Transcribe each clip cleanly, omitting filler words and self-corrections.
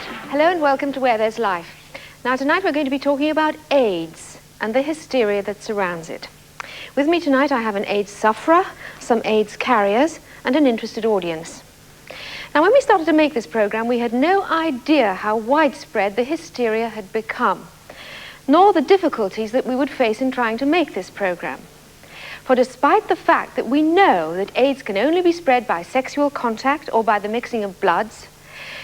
Hello and welcome to Where There's Life. Now tonight we're going to be talking about AIDS and the hysteria that surrounds it. With me tonight I have an AIDS sufferer, some AIDS carriers and an interested audience. Now when we started to make this program we had no idea how widespread the hysteria had become, nor the difficulties that we would face in trying to make this program. For despite the fact that we know that AIDS can only be spread by sexual contact or by the mixing of bloods,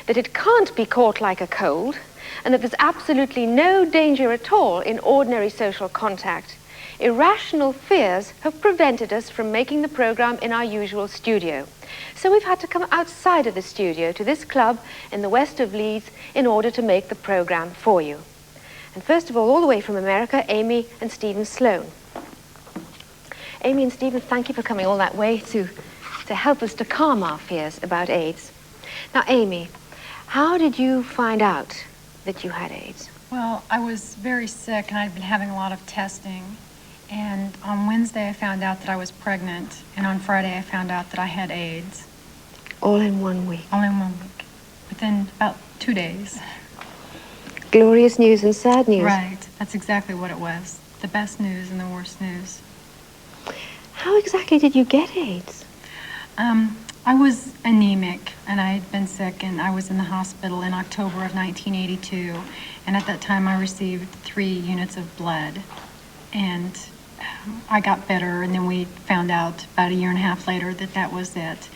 that it can't be caught like a cold, and that there's absolutely no danger at all in ordinary social contact, irrational fears have prevented us from making the program in our usual studio. So we've had to come outside of the studio to this club in the west of Leeds in order to make the program for you. And first of all the way from America, Amy and Stephen Sloan. Amy and Stephen, thank you for coming all that way to help us to calm our fears about AIDS. Now, Amy, how did you find out that you had AIDS? Well, I was very sick and I'd been having a lot of testing. And on Wednesday I found out that I was pregnant. And on Friday I found out that I had AIDS. All in 1 week? All in 1 week. Within about 2 days. Glorious news and sad news. Right. That's exactly what it was. The best news and the worst news. How exactly did you get AIDS? I was anemic and I had been sick and I was in the hospital in October of 1982. And at that time I received 3 units of blood. And I got better, and then we found out about 1.5 years later that that was it.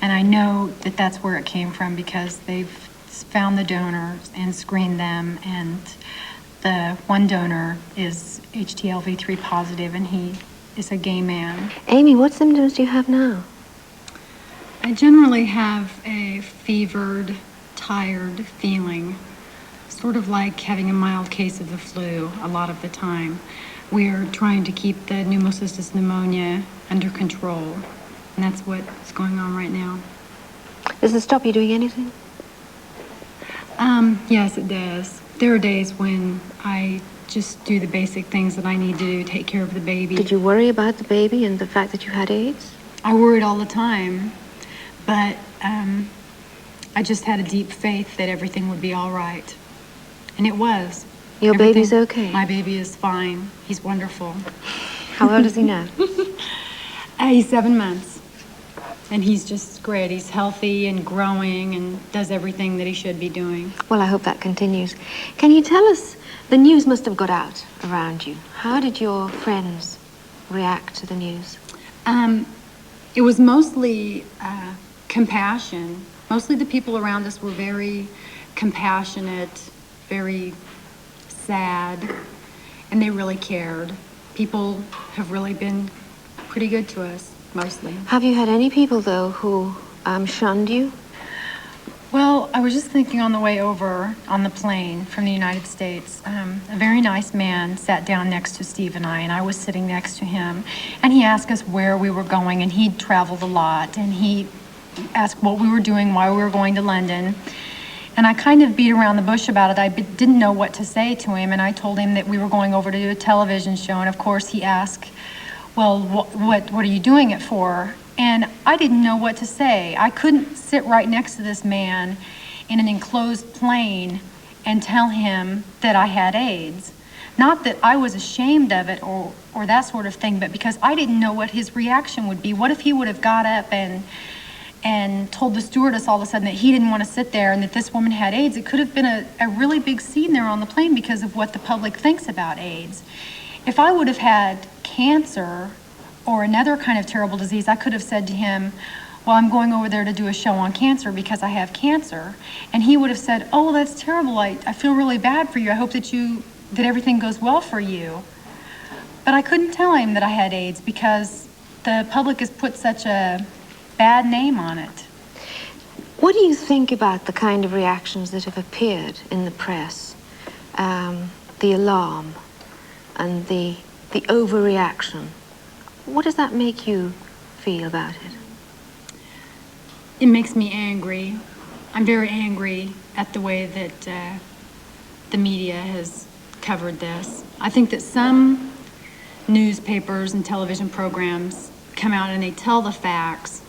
And I know that that's where it came from because they've found the donors and screened them, and the one donor is HTLV3 positive and he is a gay man. Amy, what symptoms do you have now? I generally have a fevered, tired feeling, sort of like having a mild case of the flu a lot of the time. We're trying to keep the pneumocystis pneumonia under control, and that's what's going on right now. Does it stop you doing anything? Yes, it does. There are days when I just do the basic things that I need to do, take care of the baby. Did you worry about the baby and the fact that you had AIDS? I worried all the time, but I just had a deep faith that everything would be all right. And it was. Your baby's okay? My baby is fine. He's wonderful. How old is he now? He's 7 months. And he's just great. He's healthy and growing and does everything that he should be doing. Well, I hope that continues. Can you tell us, the news must have got out around you. How did your friends react to the news? It was mostly compassion. Mostly the people around us were very compassionate, very sad, and they really cared. People have really been pretty good to us, mostly. Have you had any people, though, who shunned you? Well, I was just thinking on the way over on the plane from the United States, a very nice man sat down next to Steve and I was sitting next to him, and he asked us where we were going, and he'd traveled a lot, and he asked what we were doing, why we were going to London. And I kind of beat around the bush about it. I didn't know what to say to him, and I told him that we were going over to do a television show, and of course he asked, well, what are you doing it for? And I didn't know what to say. I couldn't sit right next to this man in an enclosed plane and tell him that I had AIDS. Not that I was ashamed of it or that sort of thing, but because I didn't know what his reaction would be. What if he would have got up and told the stewardess all of a sudden that he didn't want to sit there and that this woman had AIDS? It could have been a really big scene there on the plane because of what the public thinks about AIDS. If I would have had cancer or another kind of terrible disease, I could have said to him, well, I'm going over there to do a show on cancer because I have cancer. And he would have said, oh, well, that's terrible. I feel really bad for you. I hope that everything goes well for you. But I couldn't tell him that I had AIDS because the public has put such a bad name on it. What do you think about the kind of reactions that have appeared in the press? The alarm and the overreaction. What does that make you feel about it? It makes me angry. I'm very angry at the way that the media has covered this. I think that some newspapers and television programs come out and they tell the facts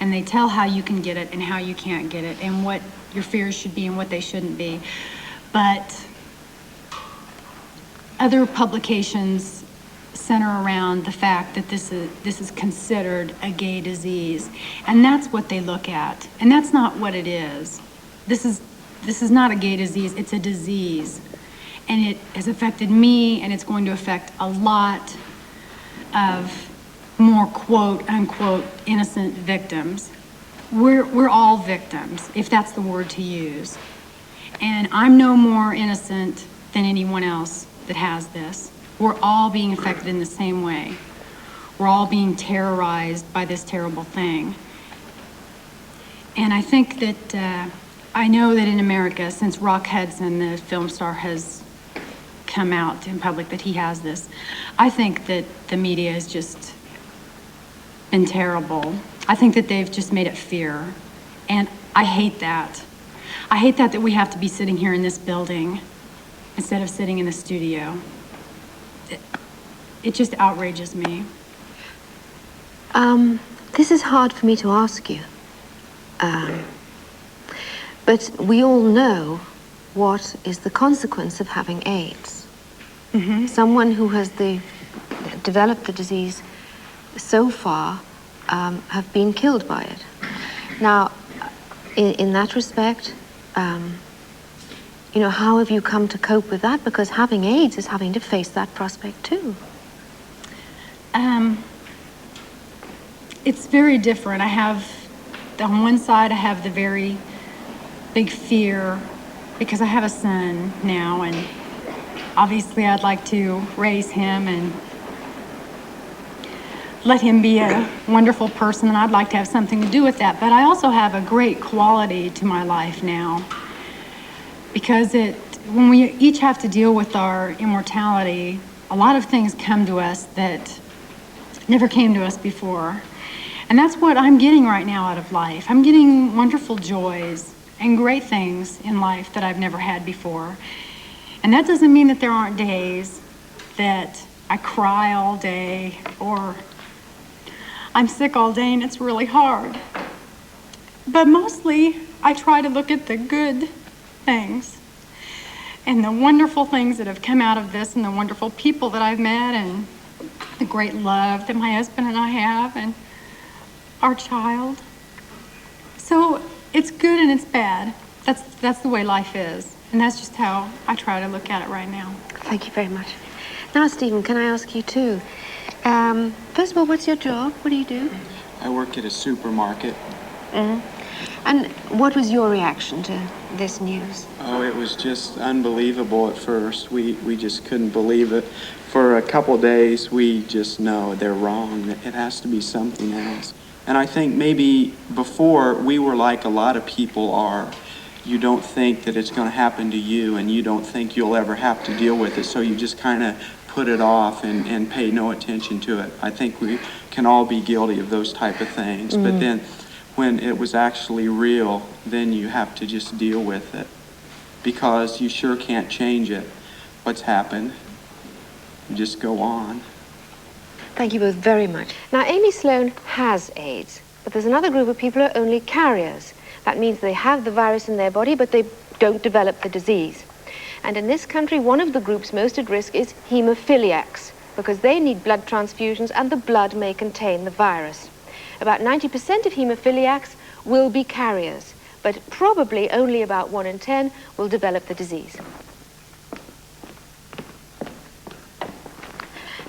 and they tell how you can get it and how you can't get it and what your fears should be and what they shouldn't be. But other publications center around the fact that this is considered a gay disease, and that's what they look at, and that's not what it is. This is not a gay disease, it's a disease, and it has affected me, and it's going to affect a lot of more quote unquote innocent victims. We're all victims, if that's the word to use, and I'm no more innocent than anyone else that has this. We're all being affected in the same way. We're all being terrorized by this terrible thing. And I think that, I know that in America, since Rock Hudson, the film star, has come out in public that he has this, I think that the media has just been terrible. I think that they've just made it fear. And I hate that. I hate that we have to be sitting here in this building instead of sitting in the studio. It just outrages me. This is hard for me to ask you. But we all know what is the consequence of having AIDS. Mm-hmm. Someone who has developed the disease so far have been killed by it. Now, in that respect, how have you come to cope with that? Because having AIDS is having to face that prospect too. It's very different. On one side, I have the very big fear because I have a son now, and obviously I'd like to raise him and let him be a wonderful person, and I'd like to have something to do with that. But I also have a great quality to my life now, because when we each have to deal with our immortality, a lot of things come to us that never came to us before. And that's what I'm getting right now out of life. I'm getting wonderful joys and great things in life that I've never had before. And that doesn't mean that there aren't days that I cry all day, or I'm sick all day and it's really hard. But mostly, I try to look at the good things and the wonderful things that have come out of this, and the wonderful people that I've met, and the great love that my husband and I have, and our child. So it's good and it's bad. That's the way life is. And that's just how I try to look at it right now. Thank you very much. Now, Stephen, can I ask you too? First of all, what's your job? What do you do? I work at a supermarket. Mm-hmm. And what was your reaction to this news? Oh, it was just unbelievable at first. We just couldn't believe it. For a couple of days, we just know they're wrong. It has to be something else. And I think maybe before, we were like a lot of people are. You don't think that it's going to happen to you, and you don't think you'll ever have to deal with it, so you just kind of put it off and pay no attention to it. I think we can all be guilty of those type of things. Mm. But then when it was actually real, then you have to just deal with it, because you sure can't change it, what's happened. You just go on. Thank you both very much. Now, Amy Sloan has AIDS, but there's another group of people who are only carriers. That means they have the virus in their body, but they don't develop the disease. And in this country, one of the groups most at risk is hemophiliacs, because they need blood transfusions and the blood may contain the virus. About 90% of hemophiliacs will be carriers, but probably only about 1 in 10 will develop the disease.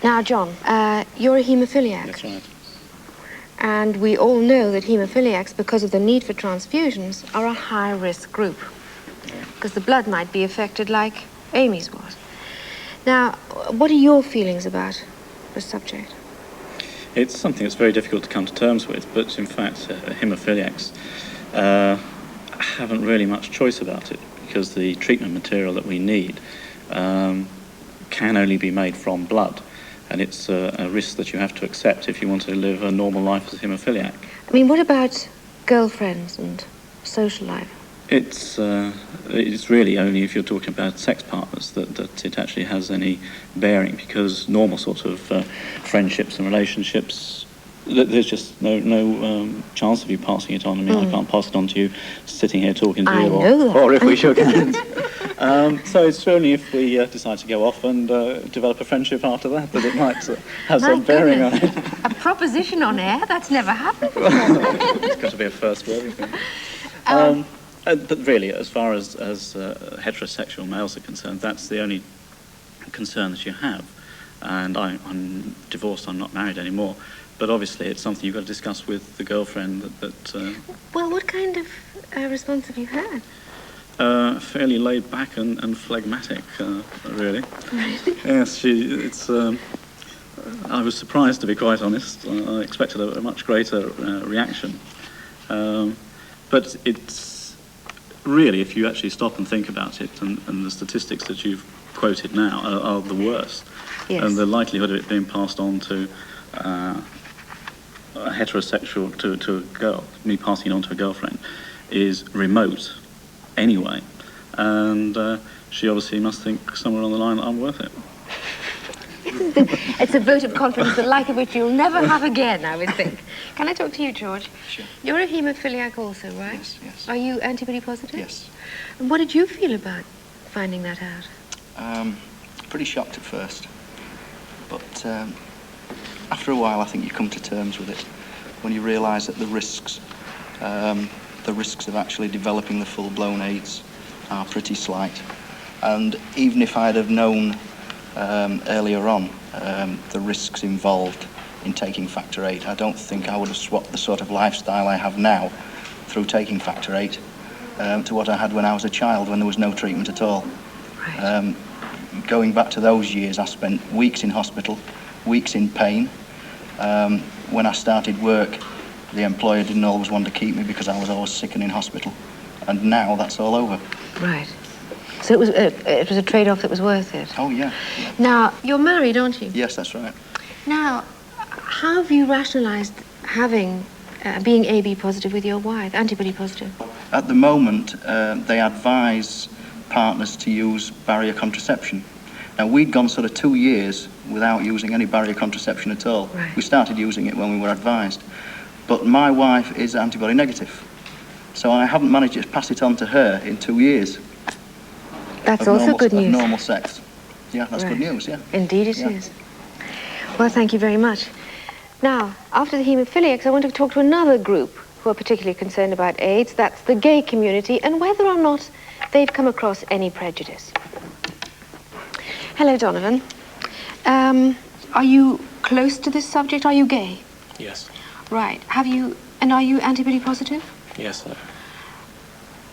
Now, John, you're a hemophiliac. That's right. And we all know that hemophiliacs, because of the need for transfusions, are a high-risk group, because the blood might be affected like Amy's was. Now, what are your feelings about the subject? It's something that's very difficult to come to terms with, but in fact, hemophiliacs haven't really much choice about it, because the treatment material that we need can only be made from blood. And it's a risk that you have to accept if you want to live a normal life as a hemophiliac. I mean, what about girlfriends and social life? It's really only if you're talking about sex partners that it actually has any bearing, because normal sort of friendships and relationships there's just no chance of you passing it on. I mean, I can't pass it on to you sitting here talking to I you, know that. or if we shook hands. So it's only if we decide to go off and develop a friendship after that it might have some bearing on it. A proposition on air? That's never happened. It's got to be a first word, I think. But really, as far as heterosexual males are concerned, that's the only concern that you have. And I'm divorced, I'm not married anymore. But obviously it's something you've got to discuss with the girlfriend Well, what kind of response have you had? fairly laid back and phlegmatic, really. Really? Yes, I was surprised, to be quite honest. I expected a much greater reaction. But it's really, if you actually stop and think about it, and the statistics that you've quoted now are the worst. Yes. And the likelihood of it being passed on to a heterosexual, to a girl, me passing it on to a girlfriend, is remote anyway. And she obviously must think somewhere on the line that I'm worth it. It's a vote of confidence, the like of which you'll never have again, I would think. Can I talk to you, George? Sure. You're a hemophiliac also, right? Yes, yes. Are you antibody positive? Yes. And what did you feel about finding that out? Pretty shocked at first, but after a while I think you come to terms with it when you realise that the risks of actually developing the full-blown AIDS are pretty slight. And even if I'd have known earlier on the risks involved in taking Factor 8, I don't think I would have swapped the sort of lifestyle I have now through taking Factor 8 to what I had when I was a child, when there was no treatment at all. Right. Going back to those years, I spent weeks in hospital, weeks in pain. When I started work, the employer didn't always want to keep me because I was always sick and in hospital. And now that's all over. Right. So it was a trade-off that was worth it. Oh, yeah. Now, you're married, aren't you? Yes, that's right. Now, how have you rationalised having, being AB positive with your wife, antibody positive? At the moment, they advise partners to use barrier contraception. Now, we'd gone sort of 2 years without using any barrier contraception at all. Right. We started using it when we were advised. But my wife is antibody negative, so I haven't managed to pass it on to her in 2 years. That's also good news. Of normal sex. Yeah, that's good Right. news, yeah. Indeed it is. Well, thank you very much. Now, after the hemophiliacs, I want to talk to another group who are particularly concerned about AIDS. That's the gay community, and whether or not they've come across any prejudice. Hello, Donovan. Are you close to this subject? Are you gay? Yes. Right. Are you antibody positive? Yes, sir.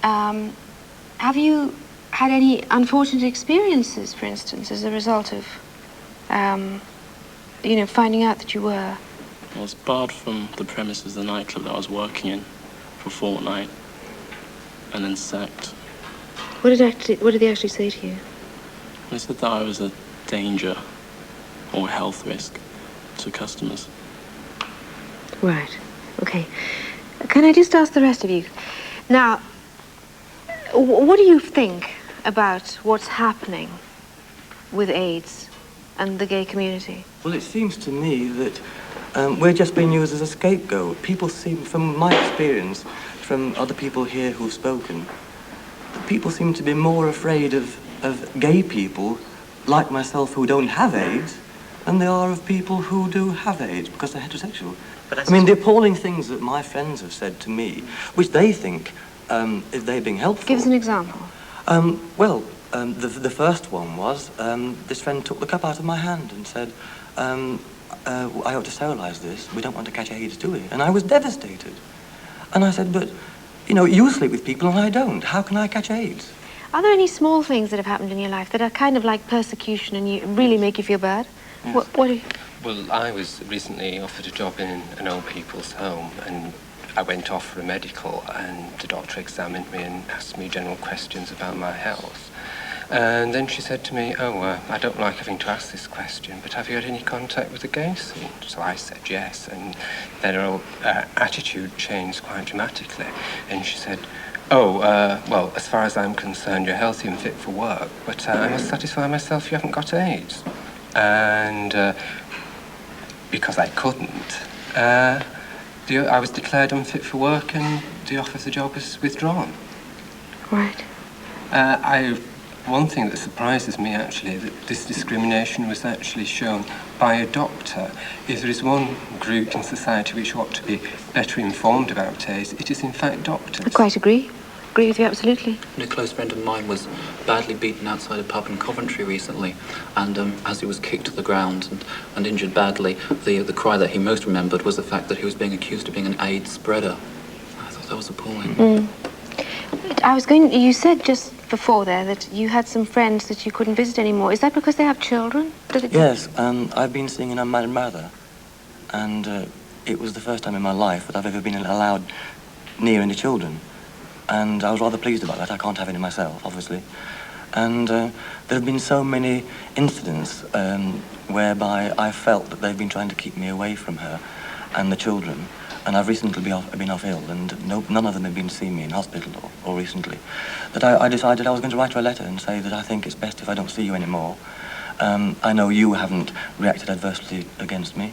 Have you had any unfortunate experiences, for instance, as a result of, finding out that you were? I was barred from the premises of the nightclub that I was working in for a fortnight, and then sacked. What did they actually say to you? They said that I was a danger or health risk to customers. Right. Okay. Can I just ask the rest of you? Now, what do you think about what's happening with AIDS and the gay community? Well, it seems to me that we're just being used as a scapegoat. People seem, from my experience, from other people here who've spoken, people seem to be more afraid of gay people like myself who don't have AIDS than they are of people who do have AIDS because they're heterosexual. I mean, the appalling things that my friends have said to me, which they think is they being helpful. Give us an example. The first one was this friend took the cup out of my hand and said, I ought to sterilise this. We don't want to catch AIDS, do we? And I was devastated. And I said, but, you sleep with people and I don't. How can I catch AIDS? Are there any small things that have happened in your life that are kind of like persecution and you really make you feel bad? Yes. What are you... Well, I was recently offered a job in an old people's home, and I went off for a medical, and the doctor examined me and asked me general questions about my health. And then she said to me, I don't like having to ask this question, but have you had any contact with the gay scene? So I said yes, and then her attitude changed quite dramatically. And she said, well, as far as I'm concerned, you're healthy and fit for work, but I must satisfy myself you haven't got AIDS. And because I couldn't, I was declared unfit for work and the offer of the job was withdrawn. Right. One thing that surprises me, actually, that this discrimination was actually shown by a doctor. If there is one group in society which ought to be better informed about AIDS, it is in fact doctors. I quite agree. Agree with you, absolutely. A close friend of mine was badly beaten outside a pub in Coventry recently, and as he was kicked to the ground and injured badly, the cry that he most remembered was the fact that he was being accused of being an AIDS spreader. I thought that was appalling. You said just before there that you had some friends that you couldn't visit anymore. Is that because they have children? Yes, I've been seeing an unmarried mother, and it was the first time in my life that I've ever been allowed near any children. And I was rather pleased about that. I can't have any myself, obviously. And there have been so many incidents whereby I felt that they've been trying to keep me away from her and the children. And I've recently been off ill, and none of them have been to see me in hospital or recently. That I decided I was going to write her a letter and say that I think it's best if I don't see you anymore. I know you haven't reacted adversely against me,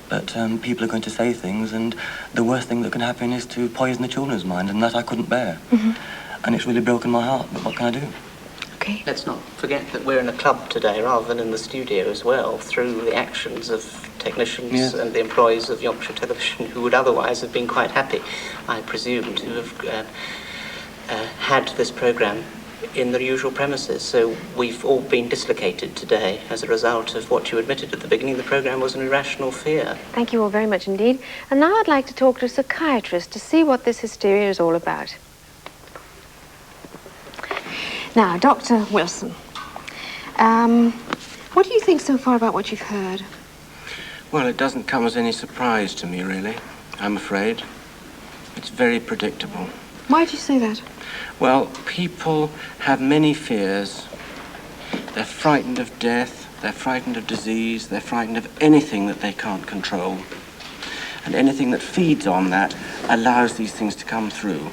but people are going to say things, and the worst thing that can happen is to poison the children's mind, and that I couldn't bear. And it's really broken my heart, but what can I do? Okay. Let's not forget that we're in a club today rather than in the studio as well, through the actions of technicians and the employees of Yorkshire Television who would otherwise have been quite happy, I presume, to have had this programme in the usual premises. So we've all been dislocated today as a result of what you admitted at the beginning of the programme was an irrational fear. Thank you all very much indeed. And now I'd like to talk to a psychiatrist to see what this hysteria is all about. Now, Dr. Wilson, what do you think so far about what you've heard? Well, it doesn't come as any surprise to me, really, I'm afraid. It's very predictable. Why do you say that? Well, people have many fears. They're frightened of death, they're frightened of disease, they're frightened of anything that they can't control. And anything that feeds on that allows these things to come through.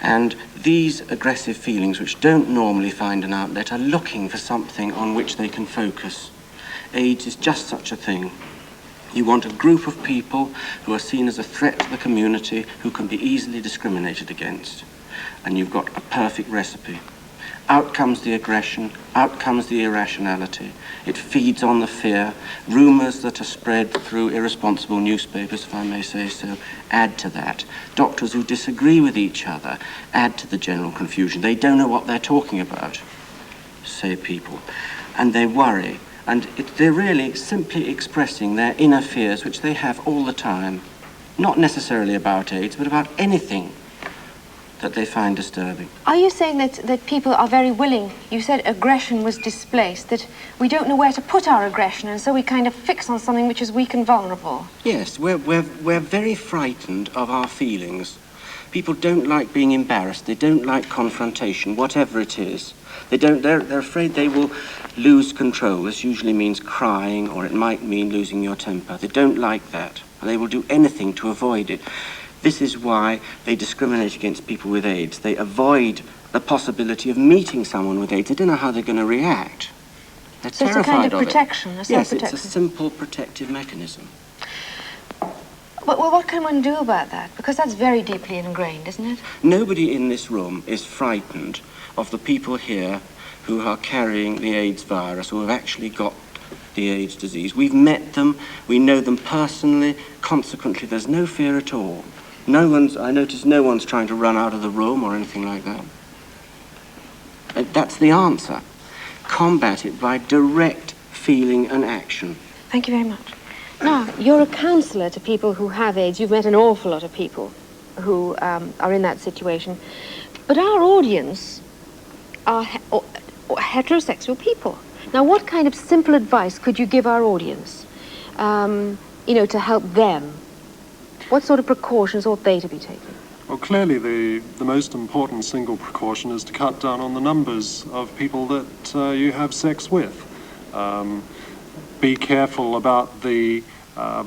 And these aggressive feelings, which don't normally find an outlet, are looking for something on which they can focus. AIDS is just such a thing. You want a group of people who are seen as a threat to the community, who can be easily discriminated against. And you've got a perfect recipe. Out comes the aggression, out comes the irrationality. It feeds on the fear. Rumours that are spread through irresponsible newspapers, if I may say so, add to that. Doctors who disagree with each other add to the general confusion. They don't know what they're talking about, say people. And they worry. And they're really simply expressing their inner fears, which they have all the time. Not necessarily about AIDS, but about anything that they find disturbing. Are you saying that people are very willing? You said aggression was displaced, that we don't know where to put our aggression, and so we kind of fix on something which is weak and vulnerable. Yes, we're very frightened of our feelings. People don't like being embarrassed. They don't like confrontation, whatever it is. They're afraid they will lose control. This usually means crying, or it might mean losing your temper. They don't like that. They will do anything to avoid it. This is why they discriminate against people with AIDS. They avoid the possibility of meeting someone with AIDS. They don't know how they're going to react. They're so terrified it's a kind of it. protection, a self-protection. Yes, it's a simple protective mechanism. But well, what can one do about that? Because that's very deeply ingrained, isn't it? Nobody in this room is frightened of the people here who are carrying the AIDS virus, or have actually got the AIDS disease. We've met them, we know them personally, consequently there's no fear at all. I notice no one's trying to run out of the room or anything like that. That's the answer. Combat it by direct feeling and action. Thank you very much. Now, you're a counsellor to people who have AIDS. You've met an awful lot of people who are in that situation. But our audience are heterosexual people. Now, what kind of simple advice could you give our audience, to help them? What sort of precautions ought they to be taking? Well, clearly the most important single precaution is to cut down on the numbers of people that you have sex with. Be careful about the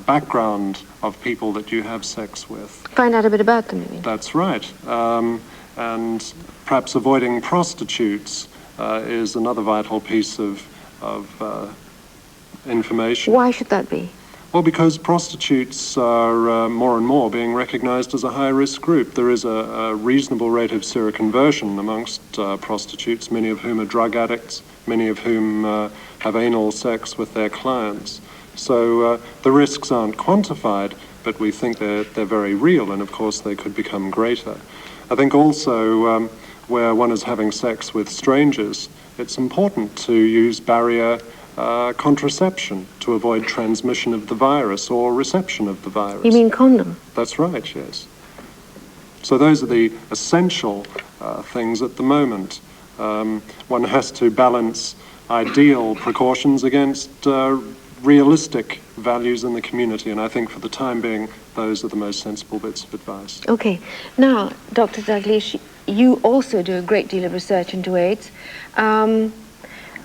background of people that you have sex with. Find out a bit about them, you mean? That's right. And perhaps avoiding prostitutes is another vital piece of information. Why should that be? Well, because prostitutes are more and more being recognized as a high-risk group. There is a reasonable rate of seroconversion amongst prostitutes, many of whom are drug addicts, many of whom have anal sex with their clients. So the risks aren't quantified, but we think they're very real, and of course they could become greater. I think also where one is having sex with strangers, it's important to use barrier contraception to avoid transmission of the virus or reception of the virus. You mean condom? That's right, yes. So those are the essential things at the moment. One has to balance ideal precautions against realistic values in the community, and I think for the time being, those are the most sensible bits of advice. Okay. Now, Dr. Dalglish, you also do a great deal of research into AIDS.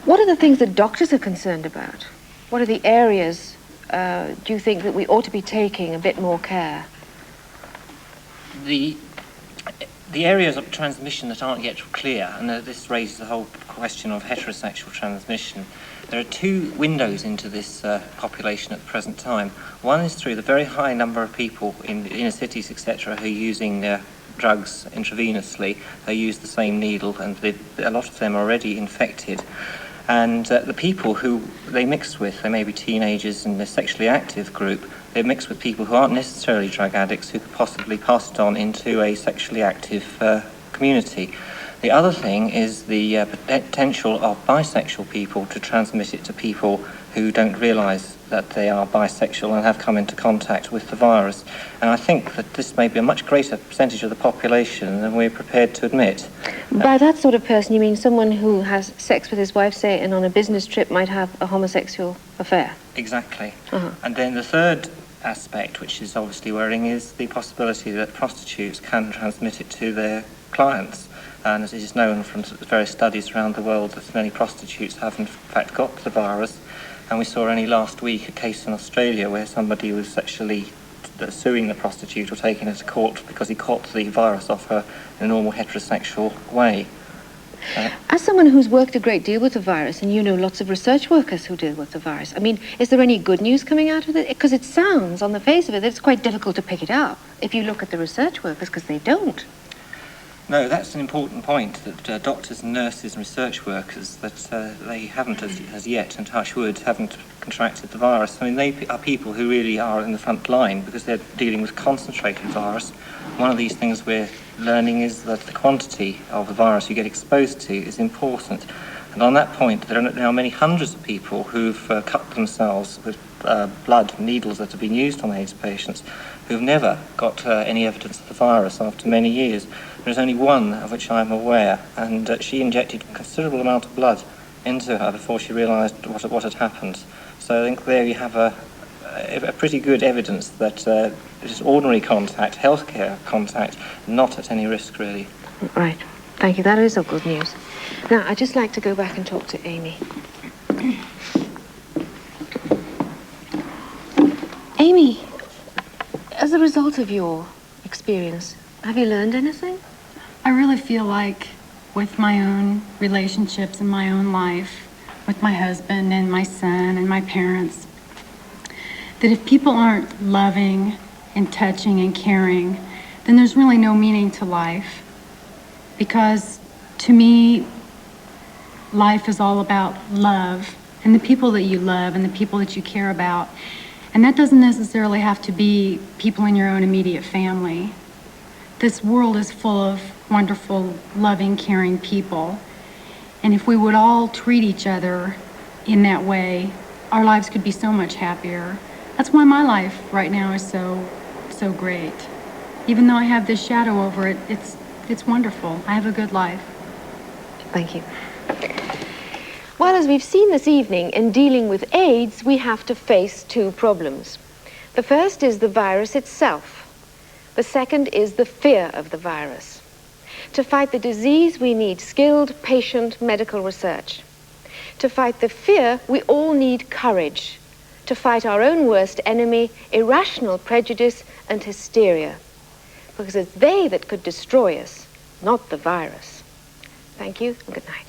What are the things that doctors are concerned about? What are the areas do you think that we ought to be taking a bit more care? The areas of transmission that aren't yet clear, and this raises the whole question of heterosexual transmission. There are two windows into this population at the present time. One is through the very high number of people in inner cities, etc., who are using drugs intravenously. They use the same needle, and a lot of them are already infected. And the people who they mix with, they may be teenagers in the sexually active group, they mix with people who aren't necessarily drug addicts, who could possibly pass it on into a sexually active community. The other thing is the potential of bisexual people to transmit it to people who don't realise that they are bisexual and have come into contact with the virus. And I think that this may be a much greater percentage of the population than we're prepared to admit. By that sort of person, you mean someone who has sex with his wife, say, and on a business trip might have a homosexual affair? Exactly. Uh-huh. And then the third aspect, which is obviously worrying, is the possibility that prostitutes can transmit it to their clients. And as it is known from various studies around the world that many prostitutes have in fact got the virus. And we saw only last week a case in Australia where somebody was actually suing the prostitute or taking her to court because he caught the virus off her in a normal heterosexual way. As someone who's worked a great deal with the virus, and you know lots of research workers who deal with the virus, I mean, is there any good news coming out of it? Because it sounds, on the face of it, that it's quite difficult to pick it up if you look at the research workers, because they don't. No, that's an important point, that doctors, nurses and research workers, that they haven't as yet, and touch wood, haven't contracted the virus. I mean, they are people who really are in the front line because they're dealing with concentrated virus. One of these things we're learning is that the quantity of the virus you get exposed to is important. And on that point, there are now many hundreds of people who've cut themselves with blood needles that have been used on AIDS patients who've never got any evidence of the virus after many years. There is only one of which I am aware, and she injected a considerable amount of blood into her before she realised what had happened. So I think there you have a pretty good evidence that it is ordinary contact, healthcare contact, not at any risk really. Right. Thank you. That is all good news. Now, I'd just like to go back and talk to Amy. Amy, as a result of your experience, have you learned anything? I really feel like with my own relationships and my own life, with my husband and my son and my parents, that if people aren't loving and touching and caring, then there's really no meaning to life. Because to me, life is all about love and the people that you love and the people that you care about. And that doesn't necessarily have to be people in your own immediate family. This world is full of wonderful, loving, caring people. And if we would all treat each other in that way, our lives could be so much happier. That's why my life right now is so great. Even though I have this shadow over it, it's wonderful. I have a good life. Thank you. Well, as we've seen this evening, in dealing with AIDS, we have to face two problems. The first is the virus itself. The second is the fear of the virus. To fight the disease, we need skilled, patient medical research. To fight the fear, we all need courage. To fight our own worst enemy, irrational prejudice and hysteria. Because it's they that could destroy us, not the virus. Thank you and good night.